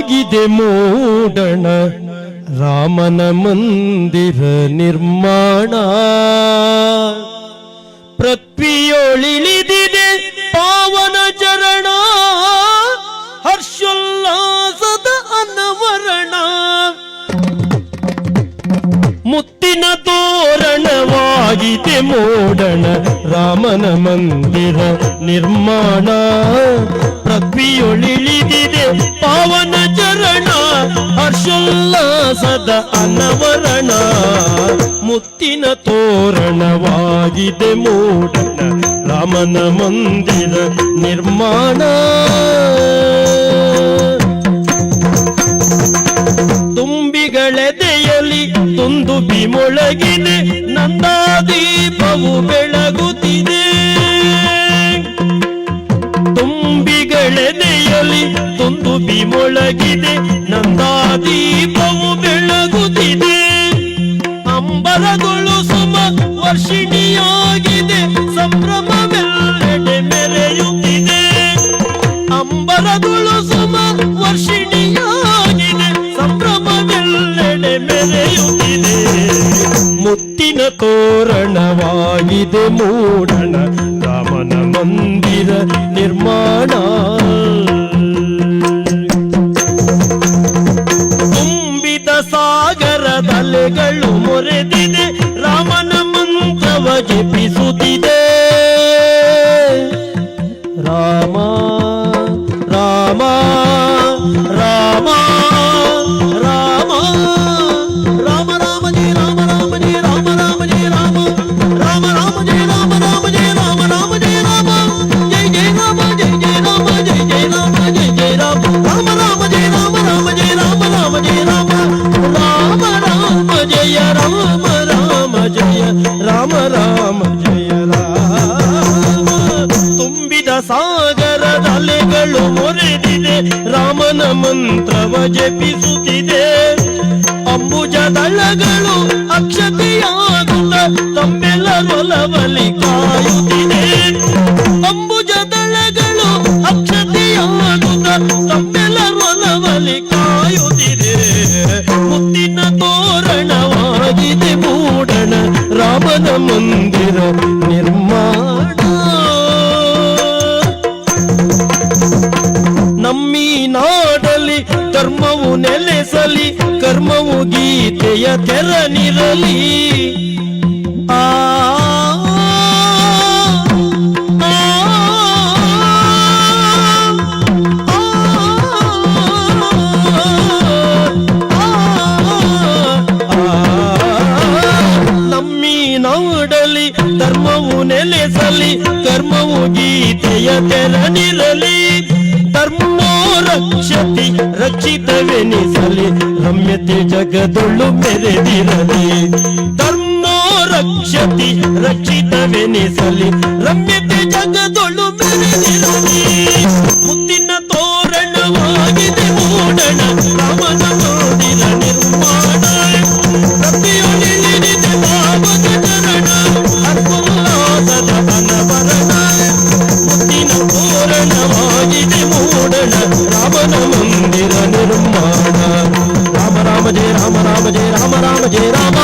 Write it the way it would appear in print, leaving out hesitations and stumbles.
ಆಗಿದೆ ಮೂಡಣ ರಾಮನ ಮಂದಿರ ನಿರ್ಮಾಣ. ಪೃಥ್ವಿಯೊಳಿಳಿದಿದೆ ಪಾವನ ಚರಣ, ಹರ್ಷೋಲ್ಲಾಸದ ಅನವರಣ. ಮುತ್ತಿನ ತೋರಣವಾಗಿದೆ ಮೂಡಣ ರಾಮನ ಮಂದಿರ ನಿರ್ಮಾಣ. ಪೃಥ್ವಿಯೊಳಿಳಿದಿದೆ ಪಾವನ ಚರಣ, ಹರ್ಷೋಲ್ಲಾಸದ ಅನವರಣ. ಮುತ್ತಿನ ತೋರಣವಾಗಿದೆ ಮೂಡಣ ರಾಮನ ಮಂದಿರ ನಿರ್ಮಾಣ. ತುಂಬಿಗಳೆದೆಯಲಿ ತುಂದುಬಿ ಮೊಳಗಿದೆ, ನಂದಾದೀಪವು ಬೆಳಗುತ್ತಿದೆ. ತುಂಬಿಗಳೆದೆಯಲಿ ತುಂದುಬಿ ಮೊಳಗಿದೆ, ನಂದಾದೀಪವು ಬೆಳಗುತ್ತಿದೆ. ಅಂಬರಗಳು ಸುಮ ವರ್ಷಿಣಿಯಾಗಿದೆ, ಸಂಭ್ರಮವೆಲ್ಲೆಡೆ ಮೆರೆಯುತ್ತಿದೆ. ಅಂಬರಗಳು ಸುಮ ವರ್ಷಿಣಿಯಾಗಿದೆ, ಸಂಭ್ರಮವೆಲ್ಲೆಡೆ ಮೆರೆಯುತ್ತಿದೆ. ಮುತ್ತಿನ ತೋರಣವಾಗಿದೆ ಮೂಡಣ ರಾಮನ ಮಂದಿರ ನಿರ್ಮಾಣ. ತುಂಬಿದ ಸಾಗರದಲೆಗಳು ಮೊರೆದಿದೆ, ರಾಮನ ಮಂತ್ರವ ಜಪಿಸುತ್ತಿದೆ. ರಾಮ ರಾಮ ರಾಮ ರಾಮ ರಾಮ ರಾಮ ಜಯ ರಾಮ ರಾಮ ಜಯ ರಾಮ ರಾಮ ಜಯ ರಾಮ ರಾಮ ರಾಮ ಜಯ ರಾಮ ರಾಮ ಜಯ ರಾಮ ರಾಮ ಜಯ ರಾಮ ಜಯ ಜಯ ರಾಮ ಜಯ ಜಯ ರಾಮ ಜಯ ಜಯ ರಾಮ ಜಯ ಜಯ ರಾಮ ರಾಮ ರಾಮ ಜಯ ರಾಮ ರಾಮ ಜಯ ರಾಮ ರಾಮ ಜಯ ರಾಮ ರಾಮ ರಾಮ ಜಯ ರಾಮ ರಾಮ ಜಯ ರಾಮ ರಾಮ ಜಯ ರಾಮ. ತುಂಬಿದ ಸಾಗರದ ಅಲೆಗಳು ಮೊರೆದಿದೆ, ರಾಮನ ಮಂತ್ರವ ಜಪಿಸುತ್ತಿದೆ. ಅಂಬುಜದಳಗಳು ಅಕ್ಷತೆಯಾಗುತ್ತ ತಮ್ಮೆಲ್ಲರೊಲವಲಿ ಕಾಯುತ್ತಿದೆ. ಅಂಬುಜದಳಗಳು ಅಕ್ಷತೆಯಾಗುತ್ತ ತಮ್ಮೆಲ್ಲರೊಲವಲಿ ಕಾಯುತ್ತಿದೆ. ಮುತ್ತಿನ ತೋರಣವಾಗಿದೆ ಮೂಡಣ ರಾಮನ ಮಂದಿರ ನಿರ್ಮಾಣ. ನಮ್ಮಿ ನಾಡಲಿ ಧರ್ಮವು ನೆಲೆಸಲಿ, ಕರ್ಮವು ಗೀತೆಯ ತೆರನಿರಲಿ. ಆ ನಮ್ಮಿ ನಾಡಲಿ ಧರ್ಮವು ನೆಲೆಸಲಿ, ಕರ್ಮವು ಗೀತೆಯ ತೆರನಿರಲಿ. ಧರ್ಮೋ ರಕ್ಷತಿ ರಕ್ಷಿತವೆನಿಸಲಿ, ರಮ್ಯತೆ ಜಗದೊಳು ಮೆರೆದಿರಲಿ. ಧರ್ಮೋ ರಕ್ಷತಿ ರಕ್ಷಿತವೆನಿಸಲಿ, ರಮ್ಯತೆ ಜಗದೊಳು ಮೆರೆದಿರಲಿ. ಮುತ್ತಿನ ತೋರಣವಾಗಿದೆ ಮೂಡಣ ರಾಮನ ಮಂದಿರ ನಿರ್ಮಾಣ. ಪ್ರತಿಯೊಳಿಳಿದಿದೆ ಪಾವನ ಚರಣ, ಹರ್ಷೋಲ್ಲಾಸದ ಅನವರಣ. ಮುತ್ತಿನ ತೋರಣವಾಗಿದೆ ಮೂಡಣ ರಾಮನ ಮಂದಿರ ನಿರ್ಮಾಣ. ರಾಮ ರಾಮ ಜಯ ರಾಮ ರಾಮ ಜಯ ರಾಮ ರಾಮ ಜಯ ರಾಮ